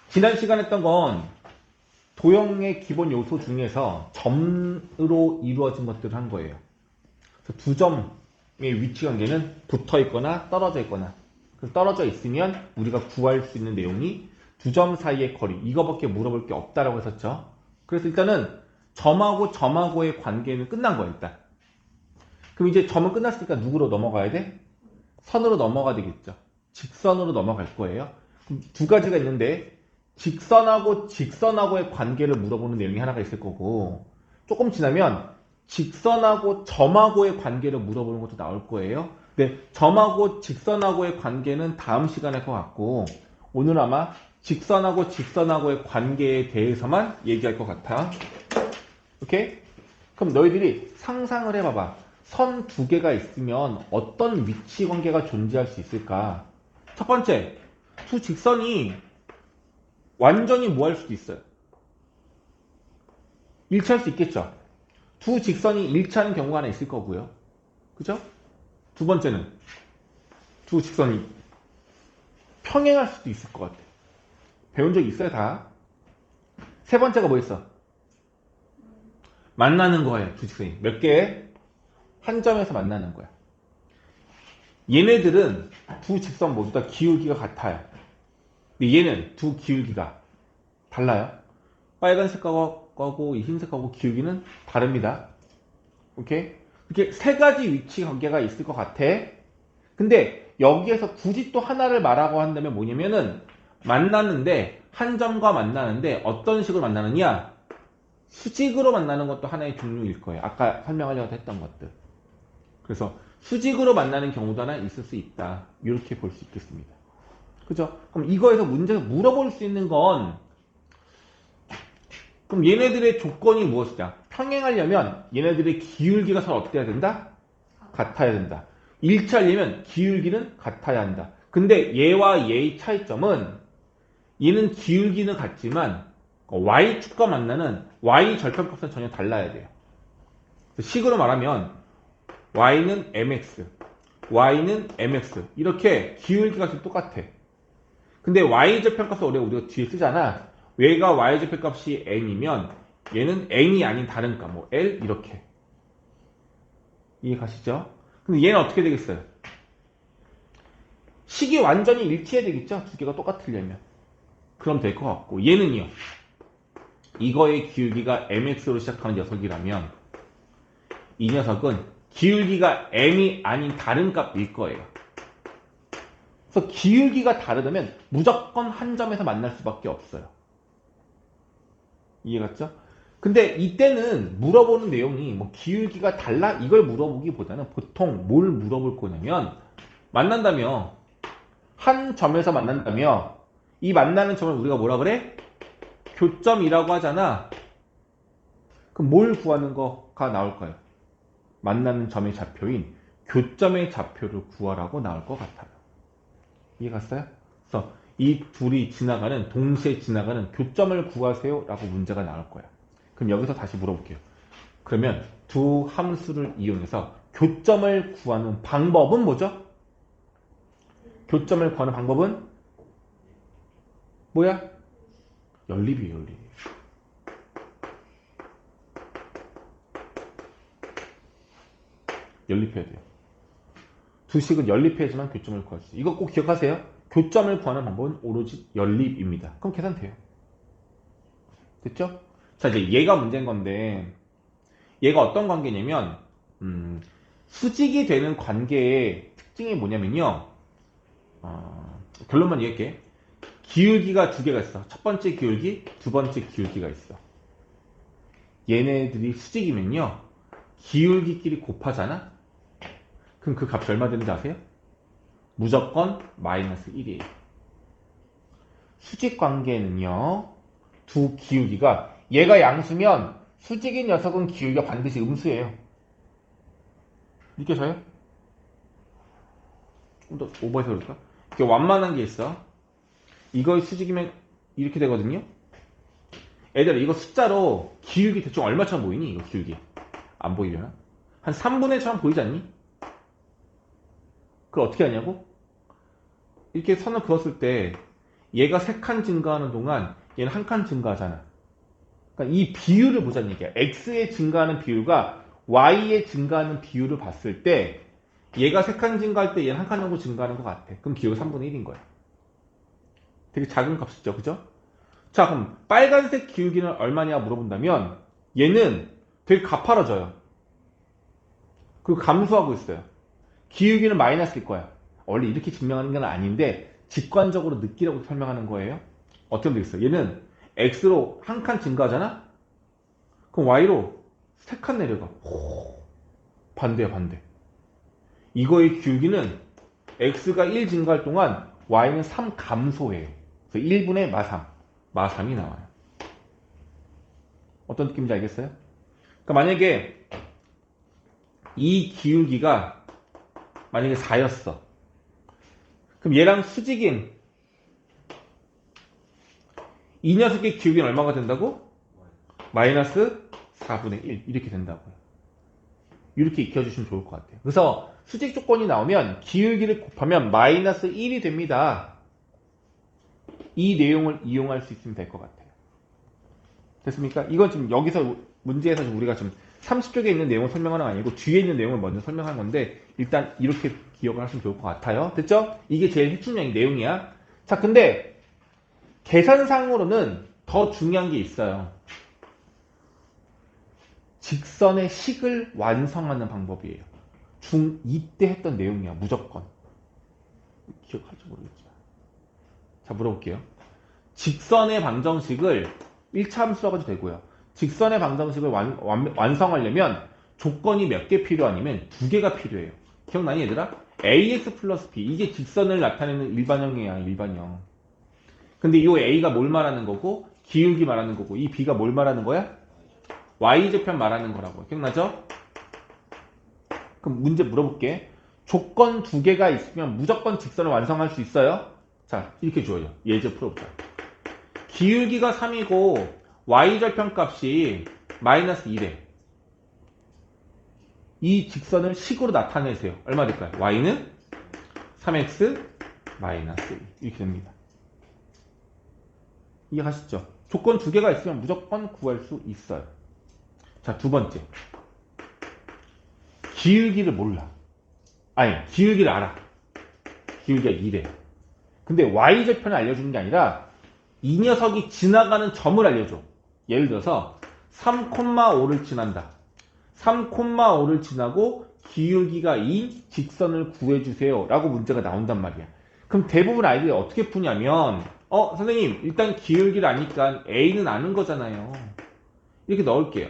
지난 시간에 했던 건 도형의 기본 요소 중에서 점으로 이루어진 것들을 한 거예요. 그래서 두 점의 위치 관계는 붙어 있거나 떨어져 있거나, 그래서 떨어져 있으면 우리가 구할 수 있는 내용이 두 점 사이의 거리, 이거밖에 물어볼 게 없다라고 했었죠. 그래서 일단은 점하고 점하고의 관계는 끝난 거예요, 일단. 그럼 이제 점은 끝났으니까 누구로 넘어가야 돼? 선으로 넘어가야 되겠죠. 직선으로 넘어갈 거예요. 그럼 두 가지가 있는데 직선하고 직선하고의 관계를 물어보는 내용이 하나가 있을 거고, 조금 지나면 직선하고 점하고의 관계를 물어보는 것도 나올 거예요. 근데 점하고 직선하고의 관계는 다음 시간에 할 것 같고, 오늘 아마 직선하고 직선하고의 관계에 대해서만 얘기할 것 같아. 오케이? 그럼 너희들이 상상을 해봐봐. 선 두 개가 있으면 어떤 위치 관계가 존재할 수 있을까? 첫 번째, 두 직선이 완전히 뭐 할 수도 있어요. 일치할 수 있겠죠. 두 직선이 일치하는 경우가 하나 있을 거고요. 그죠? 두 번째는 두 직선이 평행할 수도 있을 것 같아. 배운 적 있어요, 다? 세 번째가 뭐 있어? 만나는 거예요, 두 직선이. 몇 개? 한 점에서 만나는 거야. 얘네들은 두 직선 모두 다 기울기가 같아요. 근데 얘는 두 기울기가 달라요. 빨간색하고 이 흰색하고 기울기는 다릅니다. 오케이? 이렇게 세 가지 위치 관계가 있을 것 같아. 근데 여기에서 굳이 또 하나를 말하고 한다면 뭐냐면은 만나는데 한 점과 만나는데 어떤 식으로 만나느냐? 수직으로 만나는 것도 하나의 종류일 거예요. 아까 설명하려고 했던 것들. 그래서 수직으로 만나는 경우도 하나 있을 수 있다. 이렇게 볼 수 있겠습니다. 그죠? 그럼 이거에서 문제가 물어볼 수 있는 건, 그럼 얘네들의 조건이 무엇이냐? 평행하려면 얘네들의 기울기가 서로 어때야 된다? 같아야 된다. 일치하려면 기울기는 같아야 한다. 근데 얘와 얘의 차이점은 얘는 기울기는 같지만 y축과 만나는 y 절편값은 전혀 달라야 돼요. 식으로 말하면 y는 mx, y는 mx 이렇게 기울기가 지금 똑같아. 근데 y절편값을 우리가 뒤에 쓰잖아. 얘가 y절편값이 n이면 얘는 n이 아닌 다른 값, 뭐 l 이렇게. 이해 가시죠? 근데 얘는 어떻게 되겠어요? 식이 완전히 일치해야 되겠죠? 두 개가 똑같으려면. 그럼 될 것 같고, 얘는요. 이거의 기울기가 mx로 시작하는 녀석이라면 이 녀석은 기울기가 m이 아닌 다른 값일 거예요. 그래서 기울기가 다르다면 무조건 한 점에서 만날 수밖에 없어요. 이해갔죠? 근데 이때는 물어보는 내용이 뭐 기울기가 달라? 이걸 물어보기보다는 보통 뭘 물어볼 거냐면, 만난다며, 한 점에서 만난다며, 이 만나는 점을 우리가 뭐라 그래? 교점이라고 하잖아. 그럼 뭘 구하는 거가 나올까요? 만나는 점의 좌표인 교점의 좌표를 구하라고 나올 것 같아요. 이해 갔어요? 그래서 이 둘이 동시에 지나가는 교점을 구하세요 라고 문제가 나올 거야. 그럼 여기서 다시 물어볼게요. 그러면 두 함수를 이용해서 교점을 구하는 방법은 뭐죠? 교점을 구하는 방법은 뭐야? 연립이에요, 연립. 연립해야 돼요. 두 식은 연립해야지만 교점을 구할 수 있어요. 이거 꼭 기억하세요. 교점을 구하는 방법은 오로지 연립입니다. 그럼 계산돼요. 됐죠? 자, 이제 얘가 문제인 건데, 얘가 어떤 관계냐면, 수직이 되는 관계의 특징이 뭐냐면요. 결론만 얘기할게. 기울기가 두 개가 있어. 첫 번째 기울기, 두 번째 기울기가 있어. 얘네들이 수직이면요. 기울기끼리 곱하잖아? 그럼 그 값이 얼마 되는지 아세요? 무조건 마이너스 1이에요. 수직 관계는요. 두 기울기가, 얘가 양수면 수직인 녀석은 기울기가 반드시 음수예요. 느껴져요? 좀 더 오버해서 그럴까? 이렇게 완만한 게 있어. 이거 수직이면 이렇게 되거든요. 얘들아, 이거 숫자로 기울기 대충 얼마처럼 보이니? 이거 기울기 안 보이려나? 한 3분의 1처럼 보이지 않니? 그걸 어떻게 하냐고? 이렇게 선을 그었을 때 얘가 3칸 증가하는 동안 얘는 1칸 증가하잖아. 그러니까 이 비율을 보자는 얘기야. x의 증가하는 비율과 y의 증가하는 비율을 봤을 때 얘가 3칸 증가할 때 얘는 1칸 정도 증가하는 것 같아. 그럼 기울기 3분의 1인 거야. 되게 작은 값이죠. 그죠? 자, 그럼 빨간색 기울기는 얼마냐 물어본다면 얘는 되게 가파라져요. 그리고 감소하고 있어요. 기울기는 마이너스일 거야. 원래 이렇게 증명하는 건 아닌데 직관적으로 느끼라고 설명하는 거예요. 어떻게 되겠어요? 얘는 x로 1칸 증가하잖아? 그럼 y로 3칸 내려가. 반대야, 반대. 이거의 기울기는 x가 1 증가할 동안 y는 3 감소해요. 그래서 1분의 마3. 마3이 나와요. 어떤 느낌인지 알겠어요? 그러니까 만약에 이 기울기가 만약에 4였어. 그럼 얘랑 수직인 이 녀석의 기울기는 얼마가 된다고? 마이너스 4분의 1 이렇게 된다고요. 이렇게 익혀주시면 좋을 것 같아요. 그래서 수직 조건이 나오면 기울기를 곱하면 마이너스 1이 됩니다. 이 내용을 이용할 수 있으면 될 것 같아요. 됐습니까? 이건 지금 여기서 문제에서 우리가 지금 30쪽에 있는 내용을 설명하는 건 아니고 뒤에 있는 내용을 먼저 설명하는 건데 일단 이렇게 기억을 하시면 좋을 것 같아요. 됐죠? 이게 제일 핵심적인 내용이야. 자, 근데 계산상으로는 더 중요한 게 있어요. 직선의 식을 완성하는 방법이에요. 중2 때 했던 내용이야. 무조건. 기억할지 모르겠지만. 자, 물어볼게요. 직선의 방정식을 1차 함수라고 해도 되고요. 직선의 방정식을 완성하려면 조건이 몇 개 필요하냐면 2개가 필요해요. 기억나니 얘들아? ax 플러스 b 이게 직선을 나타내는 일반형이야. 일반형. 근데 이 a가 뭘 말하는 거고 기울기 말하는 거고 이 b가 뭘 말하는 거야? y좌편 말하는 거라고. 기억나죠? 그럼 문제 물어볼게. 조건 2개가 있으면 무조건 직선을 완성할 수 있어요? 자, 이렇게 줘요. 예제 풀어보자. 기울기가 3이고 y절편 값이 마이너스 1에 이 직선을 식으로 나타내세요. 얼마 될까요? y는 3x 마이너스 1 이렇게 됩니다. 이해가시죠? 조건 2개가 있으면 무조건 구할 수 있어요. 자, 두 번째. 기울기를 몰라. 아니, 기울기를 알아. 기울기가 2래. 근데 y절편을 알려주는 게 아니라 이 녀석이 지나가는 점을 알려줘. 예를 들어서 3,5를 지난다. 3,5를 지나고 기울기가 2인 직선을 구해주세요. 라고 문제가 나온단 말이야. 그럼 대부분 아이들이 어떻게 푸냐면 선생님 일단 기울기를 아니까 A는 아는 거잖아요. 이렇게 넣을게요.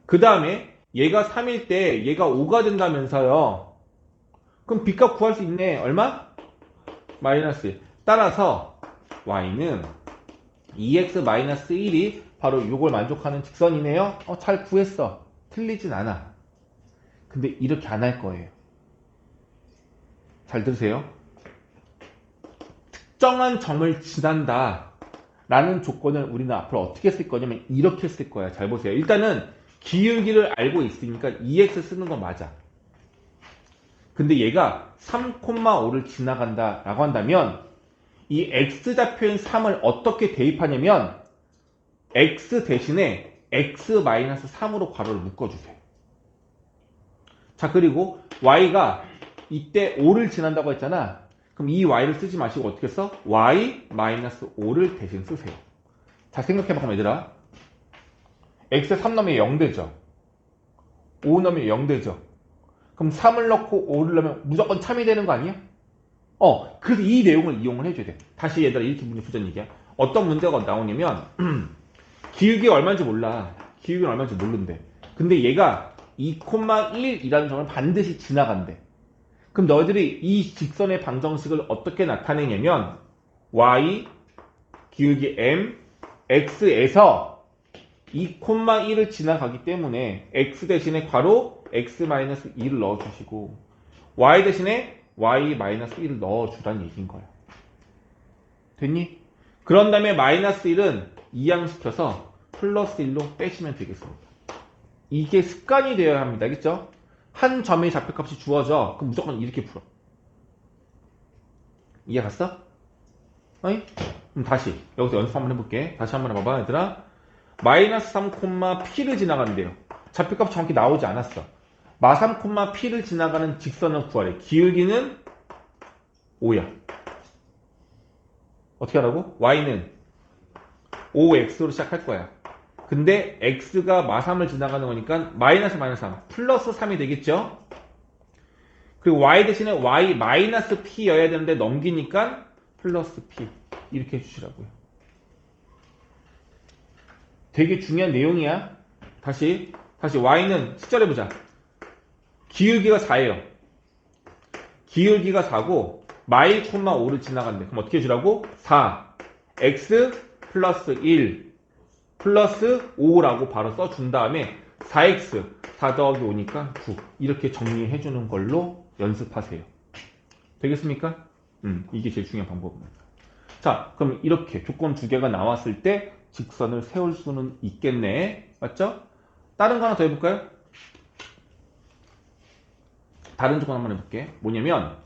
그 다음에 얘가 3일 때 얘가 5가 된다면서요. 그럼 B값 구할 수 있네. 얼마? 마이너스 1. 따라서 y는 2x-1이 바로 이걸 만족하는 직선이네요. 잘 구했어. 틀리진 않아. 근데 이렇게 안 할 거예요. 잘 들으세요. 특정한 점을 지난다 라는 조건을 우리는 앞으로 어떻게 쓸 거냐면 이렇게 쓸 거야. 잘 보세요. 일단은 기울기를 알고 있으니까 2x 쓰는 건 맞아. 근데 얘가 3,5를 지나간다 라고 한다면 이 x좌표인 3을 어떻게 대입하냐면 x 대신에 x-3으로 괄호를 묶어주세요. 자, 그리고 y가 이때 5를 지난다고 했잖아. 그럼 이 y를 쓰지 마시고 어떻게 써? y-5를 대신 쓰세요. 자, 생각해봐 얘들아. x에 3 넣으면 0 되죠. 5 넣으면 0 되죠. 그럼 3을 넣고 5를 넣으면 무조건 참이 되는 거 아니야? 그래서 이 내용을 이용을 해줘야 돼. 다시 얘들아 이렇게 문제 보자는 얘기야. 어떤 문제가 나오냐면 기울기가 얼마인지 몰라. 기울기는 얼마인지 모르는데. 근데 얘가 2,1이라는 점을 반드시 지나간대. 그럼 너희들이 이 직선의 방정식을 어떻게 나타내냐면 y 기울기 m x에서 2,1을 지나가기 때문에 x 대신에 괄호 x-2를 넣어주시고 y 대신에 y-1을 넣어주라는 얘기인 거야. 됐니? 그런 다음에 마이너스 1은 이항시켜서 플러스 1로 빼시면 되겠습니다. 이게 습관이 되어야 합니다. 알겠죠? 한 점의 좌표값이 주어져. 그럼 무조건 이렇게 풀어. 이해 갔어? 어이? 그럼 다시 여기서 연습 한번 해볼게. 다시 한번 해봐봐 얘들아. 마이너스 3, P를 지나간대요. 좌표값 정확히 나오지 않았어. 마3, P를 지나가는 직선을 구하래. 기울기는 5야. 어떻게 하라고? y는 5x로 시작할 거야. 근데 x가 마3을 지나가는 거니까 마이너스 3 플러스 3이 되겠죠? 그리고 y 대신에 y 마이너스 p여야 되는데 넘기니까 플러스 p 이렇게 해주시라고요. 되게 중요한 내용이야. 다시 y는 식절해보자. 기울기가 4예요. 기울기가 4고 마이, 5를 지나간대. 그럼 어떻게 해주라고? 4 x 플러스 1 플러스 5라고 바로 써준 다음에 4x 4 더하기 5니까 9 이렇게 정리해주는 걸로 연습하세요. 되겠습니까? 이게 제일 중요한 방법입니다. 자, 그럼 이렇게 조건 두 개가 나왔을 때 직선을 세울 수는 있겠네. 맞죠? 다른 거 하나 더 해볼까요? 다른 조건 한번 해볼게. 뭐냐면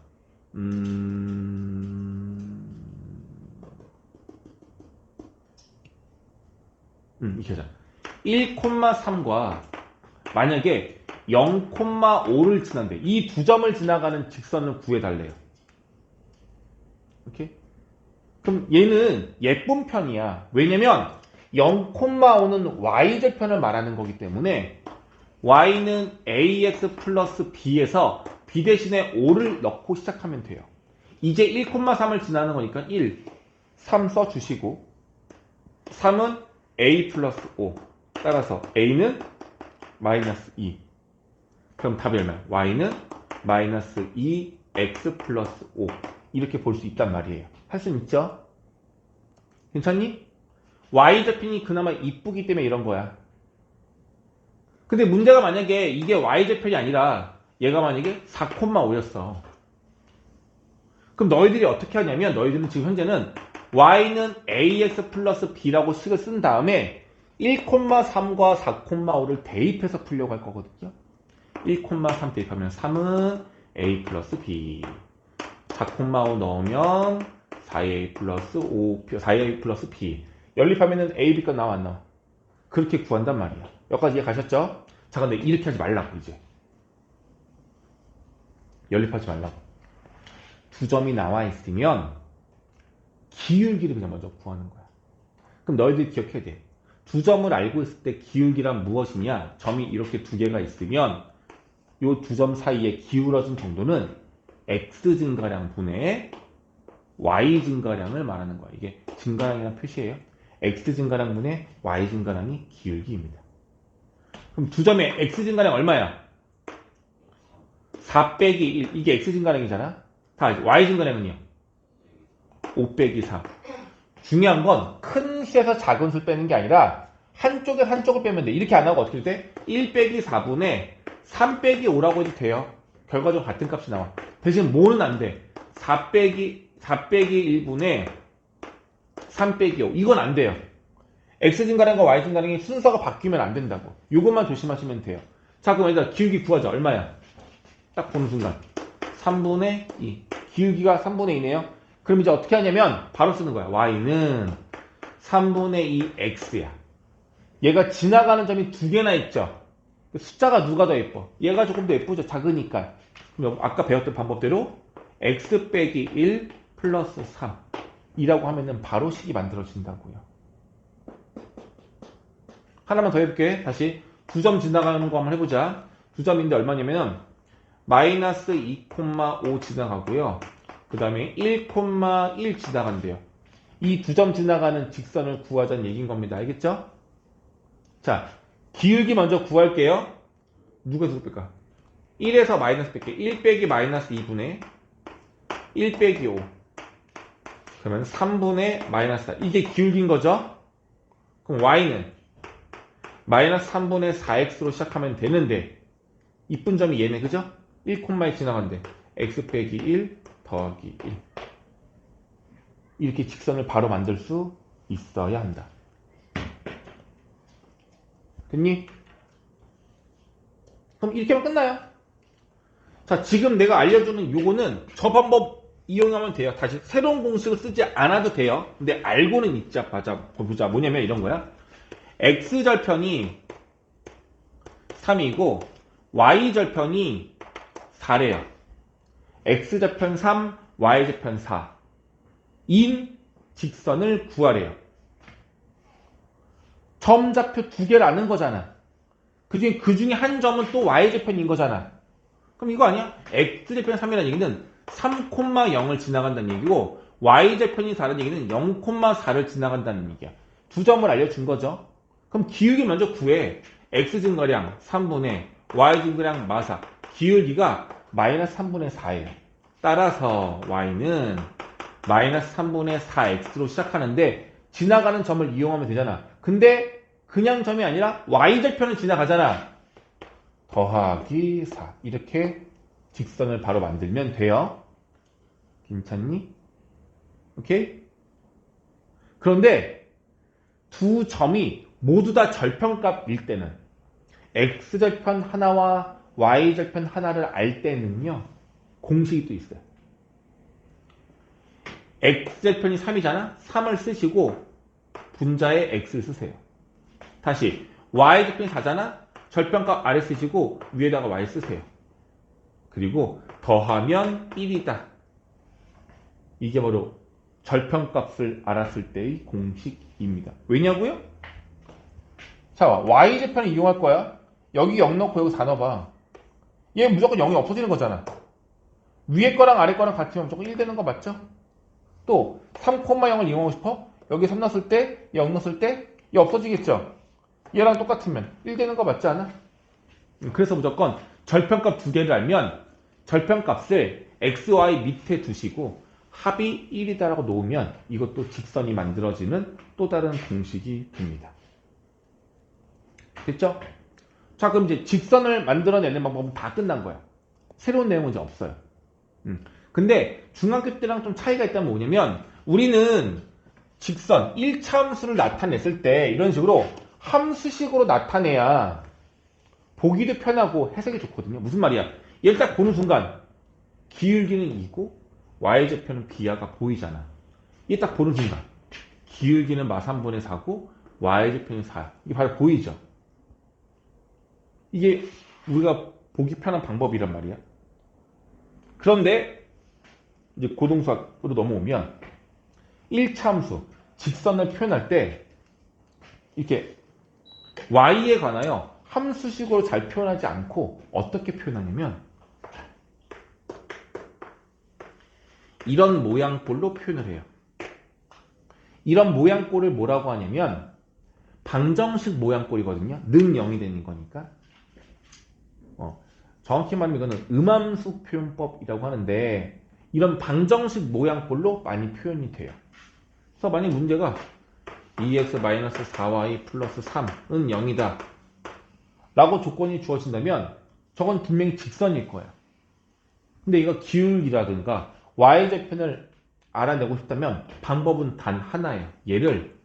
이렇게 하자. 1,3과 만약에 0,5를 지난대. 이 두 점을 지나가는 직선을 구해달래요. 이렇게? 그럼 얘는 예쁜 편이야. 왜냐면 0,5는 y절편을 말하는 거기 때문에 y는 ax 플러스 b에서 b 대신에 5를 넣고 시작하면 돼요. 이제 1,3을 지나는 거니까 1, 3 써주시고 3은 a 플러스 5 따라서 a는 마이너스 2 그럼 답이 얼마야? y는 마이너스 2x 플러스 5 이렇게 볼 수 있단 말이에요. 할 수 있죠? 괜찮니? y좌편이 그나마 이쁘기 때문에 이런 거야. 근데 문제가 만약에 이게 y좌편이 아니라 얘가 만약에 4,5였어. 그럼 너희들이 어떻게 하냐면 너희들은 지금 현재는 y는 ax 플러스 b라고 식을 쓴 다음에 1,3과 4,5를 대입해서 풀려고 할 거거든요. 1,3 대입하면 3은 a 플러스 b 4,5 넣으면 4a 플러스 5, 4a 플러스 b 연립하면은 a, b가 나와 안 나와? 그렇게 구한단 말이야. 여기까지 이해 가셨죠? 자, 근데 이렇게 하지 말라고 이제. 연립하지 말라고. 두 점이 나와 있으면 기울기를 그냥 먼저 구하는 거야. 그럼 너희들이 기억해야 돼. 두 점을 알고 있을 때 기울기란 무엇이냐? 점이 이렇게 두 개가 있으면 이 두 점 사이에 기울어진 정도는 x 증가량 분의 y 증가량을 말하는 거야. 이게 증가량이라는 표시예요. x 증가량 분의 y 증가량이 기울기입니다. 그럼 두 점의 x 증가량 얼마야? 4 빼기 1 이게 x 증가량이잖아. 다 알지? y 증가량은요? 5 빼기 4. 중요한 건 큰 수에서 작은 수를 빼는 게 아니라 한쪽에 한쪽을 빼면 돼. 이렇게 안 하고 어떻게 돼? 1 빼기 4분의 3 빼기 5라고 해도 돼요. 결과적으로 같은 값이 나와. 대신 뭐는 안 돼? 4 빼기 1분의 3 빼기 5. 이건 안 돼요. x 증가량과 y 증가량이 순서가 바뀌면 안 된다고. 이것만 조심하시면 돼요. 자, 그럼 얘들아 기울기 구하자. 얼마야? 딱 보는 순간 3분의 2. 기울기가 3분의 2네요. 그럼 이제 어떻게 하냐면 바로 쓰는 거야. y는 3분의 2 x야. 얘가 지나가는 점이 두 개나 있죠. 숫자가 누가 더 예뻐? 얘가 조금 더 예쁘죠. 작으니까. 그럼 아까 배웠던 방법대로 x 빼기 1 플러스 3 이라고 하면은 바로 식이 만들어진다고요. 하나만 더 해볼게. 다시 두 점 지나가는 거 한번 해보자. 두 점인데 얼마냐면은 마이너스 2,5 지나가고요. 그 다음에 1,1 지나간대요. 이 두 점 지나가는 직선을 구하자는 얘기인 겁니다. 알겠죠? 자, 기울기 먼저 구할게요. 누가 뺄까? 1에서 마이너스 뺄게. 1 빼기 마이너스 2분의 1 빼기 5. 그러면 3분의 마이너스 4. 이게 기울기인 거죠? 그럼 y는 마이너스 3분의 4x로 시작하면 되는데 이쁜 점이 얘네, 그죠? 1,1 지나간대. x 빼기 1 더하기 1. 이렇게 직선을 바로 만들 수 있어야 한다. 됐니? 그럼 이렇게 하면 끝나요. 자, 지금 내가 알려주는 요거는 저 방법 이용하면 돼요. 다시 새로운 공식을 쓰지 않아도 돼요. 근데 알고는 있자. 보자. 뭐냐면 이런 거야. x절편이 3이고 y절편이 4래요. x절편 3, y절편 4 인 직선을 구하래요. 점좌표 두 개를 아는 거잖아. 그 중에 한 점은 또 y절편인 거잖아. 그럼 이거 아니야? x절편 3이라는 얘기는 3,0을 지나간다는 얘기고 y절편이 4라는 얘기는 0,4를 지나간다는 얘기야. 두 점을 알려준 거죠. 그럼 기울기 먼저 구해. x 증거량 3분의 y 증거량 마사. 기울기가 마이너스 3분의 4예요. 따라서 y는 마이너스 3분의 4x로 시작하는데 지나가는 점을 이용하면 되잖아. 근데 그냥 점이 아니라 y절편을 지나가잖아. 더하기 4 이렇게 직선을 바로 만들면 돼요. 괜찮니? 오케이? 그런데 두 점이 모두 다 절편값일 때는 x절편 하나와 y절편 하나를 알 때는요. 공식이 또 있어요. x절편이 3이잖아? 3을 쓰시고 분자에 x를 쓰세요. 다시 y절편이 4잖아? 절편값 아래 쓰시고 위에다가 y 쓰세요. 그리고 더하면 1이다. 이게 바로 절편값을 알았을 때의 공식입니다. 왜냐고요? 자, y절편을 이용할 거야. 여기 0 넣고 여기 4 넣어봐. 얘 무조건 0이 없어지는 거잖아. 위에 거랑 아래 거랑 같으면 무조건 1 되는 거 맞죠? 또 3,0을 이용하고 싶어? 여기 3 넣었을 때, 0 넣었을 때 얘 없어지겠죠? 얘랑 똑같으면 1 되는 거 맞지 않아? 그래서 무조건 절편값 두 개를 알면 절편값을 x, y 밑에 두시고 합이 1이다라고 놓으면 이것도 직선이 만들어지는 또 다른 공식이 됩니다. 됐죠? 자, 그럼 이제 직선을 만들어내는 방법은 다 끝난 거야. 새로운 내용은 이제 없어요. 근데 중학교 때랑 좀 차이가 있다면 뭐냐면 우리는 직선 1차 함수를 나타냈을 때 이런 식으로 함수식으로 나타내야 보기도 편하고 해석이 좋거든요. 무슨 말이야? 얘를 딱 보는 순간 기울기는 2고 y절편은 비하가 보이잖아. 얘 딱 보는 순간 기울기는 마 3분의 4고 y절편이 4. 이게 바로 보이죠? 이게 우리가 보기 편한 방법이란 말이야. 그런데 이제 고등수학으로 넘어오면 1차 함수 직선을 표현할 때 이렇게 y에 관하여 함수식으로 잘 표현하지 않고 어떻게 표현하냐면 이런 모양꼴로 표현을 해요. 이런 모양꼴을 뭐라고 하냐면 방정식 모양꼴이거든요. 는 0이 되는 거니까. 정확히 말하면 이거는 음함수 표현법이라고 하는데 이런 방정식 모양꼴로 많이 표현이 돼요. 그래서 만약 문제가 2x-4y 플러스 3은 0이다 라고 조건이 주어진다면 저건 분명히 직선일 거야. 근데 이거 기울기라든가 y절편을 알아내고 싶다면 방법은 단 하나예요. 얘를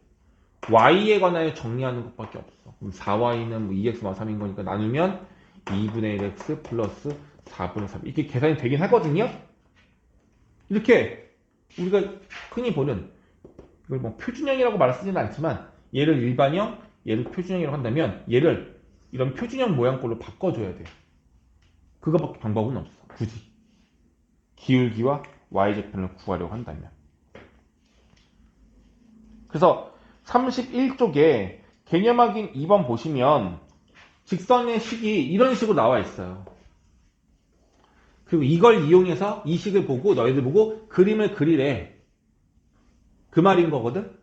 y에 관하여 정리하는 것밖에 없어. 그럼 4y는 뭐 2x-3인 거니까 나누면 2분의 1x 플러스 4분의 3 이렇게 계산이 되긴 하거든요. 이렇게 우리가 흔히 보는 이걸 뭐 표준형이라고 말을 쓰지는 않지만 얘를 일반형, 얘를 표준형이라고 한다면 얘를 이런 표준형 모양꼴로 바꿔줘야 돼요. 그거밖에 방법은 없어. 굳이 기울기와 y절편을 구하려고 한다면. 그래서 31쪽에 개념 확인 2번 보시면 직선의 식이 이런 식으로 나와 있어요. 그리고 이걸 이용해서 이 식을 보고 너희들 보고 그림을 그리래. 그 말인 거거든?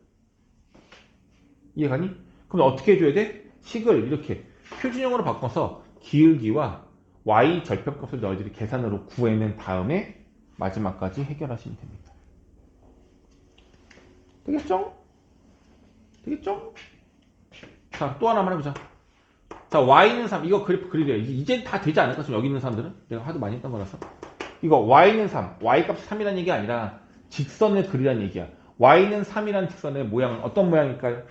이해가니? 그럼 어떻게 해줘야 돼? 식을 이렇게 표준형으로 바꿔서 기울기와 y 절편값을 너희들이 계산으로 구해낸 다음에 마지막까지 해결하시면 됩니다. 되겠죠? 되겠죠? 자, 또 하나만 해보자. 자, y는 3. 이거 그래프 그리래요. 이제 다 되지 않을까? 지금 여기 있는 사람들은? 내가 하도 많이 했던 거라서. 이거 y는 3. y값이 3이라는 얘기가 아니라 직선을 그리라는 얘기야. y는 3이라는 직선의 모양은 어떤 모양일까요?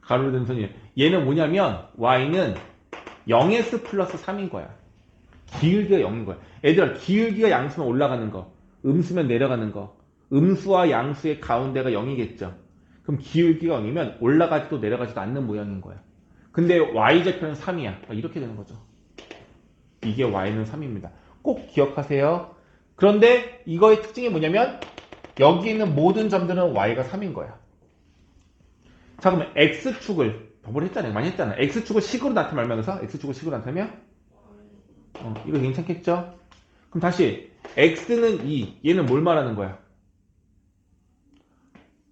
가로로 된 선이에요. 얘는 뭐냐면 y는 0s 플러스 3인 거야. 기울기가 0인 거야. 얘들아, 기울기가 양수면 올라가는 거, 음수면 내려가는 거, 음수와 양수의 가운데가 0이겠죠. 그럼 기울기가 0이면 올라가지도 내려가지도 않는 모양인 거야. 근데 y좌표는 3이야. 이렇게 되는 거죠. 이게 y는 3입니다. 꼭 기억하세요. 그런데 이거의 특징이 뭐냐면 여기 있는 모든 점들은 y가 3인 거야. 자, 그러면 x축을 저번에 했잖아요. 많이 했잖아. x축을 식으로 나타내면 그래서 x축을 식으로 나타내면 이거 괜찮겠죠? 그럼 다시 x는 2, 얘는 뭘 말하는 거야?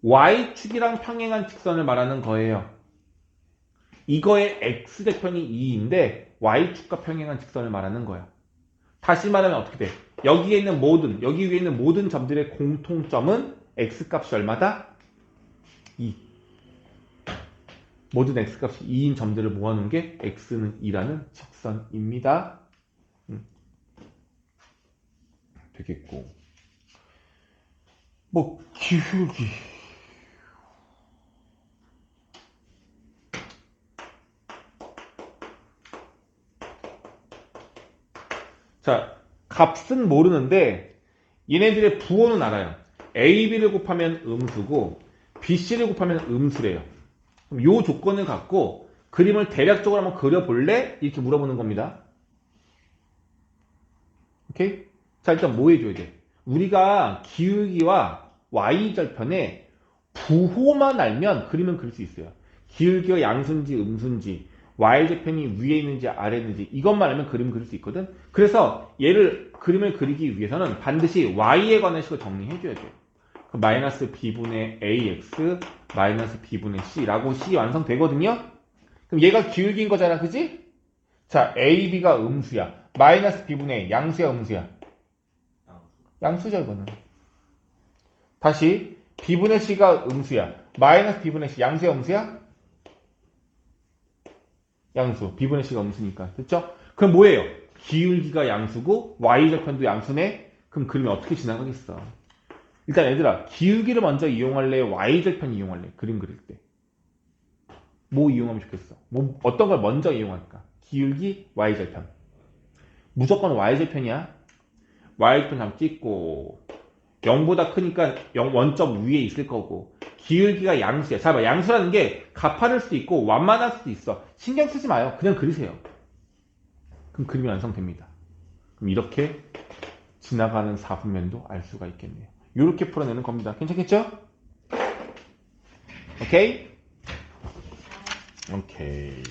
y축이랑 평행한 직선을 말하는 거예요. 이거의 x좌편이 2인데 y축과 평행한 직선을 말하는 거야. 다시 말하면 어떻게 돼? 여기 위에 있는 모든 점들의 공통점은 x값이 얼마다? 2. 모든 x값이 2인 점들을 모아놓은 게 x는 2라는 직선입니다. 되겠고. 뭐 기울기. 자, 값은 모르는데 얘네들의 부호는 알아요. A, B를 곱하면 음수고 B, C를 곱하면 음수래요. 그럼 요 조건을 갖고 그림을 대략적으로 한번 그려볼래? 이렇게 물어보는 겁니다. 오케이? 자, 일단 뭐 해줘야 돼? 우리가 기울기와 y절편의 부호만 알면 그림은 그릴 수 있어요. 기울기가 양수인지 음수인지 y절편이 위에 있는지 아래에 있는지 이것만 알면 그림 그릴 수 있거든. 그래서 얘를 그림을 그리기 위해서는 반드시 y에 관한 식을 정리해줘야 돼요. 마이너스 b분의 ax 마이너스 b분의 c라고 c 완성되거든요. 그럼 얘가 기울기인 거잖아, 그지? 자, ab가 음수야. 마이너스 b분의 양수야, 음수야? 양수죠, 이거는. 다시 b분의 c가 음수야. 마이너스 b분의 c 양수야, 음수야? 양수. b분의 c가 음수니까. 됐죠? 그럼 뭐예요? 기울기가 양수고 y절편도 양수네? 그럼 그림이 어떻게 지나가겠어? 일단 얘들아, 기울기를 먼저 이용할래? y절편 이용할래? 그림 그릴 때. 뭐 이용하면 좋겠어? 뭐 어떤 걸 먼저 이용할까? 기울기, y절편. 무조건 y절편이야. y절편 한번 찍고 0보다 크니까 0 원점 위에 있을 거고 기울기가 양수야. 잘 봐. 양수라는 게 가파를 수도 있고 완만할 수도 있어. 신경 쓰지 마요. 그냥 그리세요. 그럼 그림이 완성됩니다. 그럼 이렇게 지나가는 사분면도 알 수가 있겠네요. 이렇게 풀어내는 겁니다. 괜찮겠죠? 오케이? 오케이.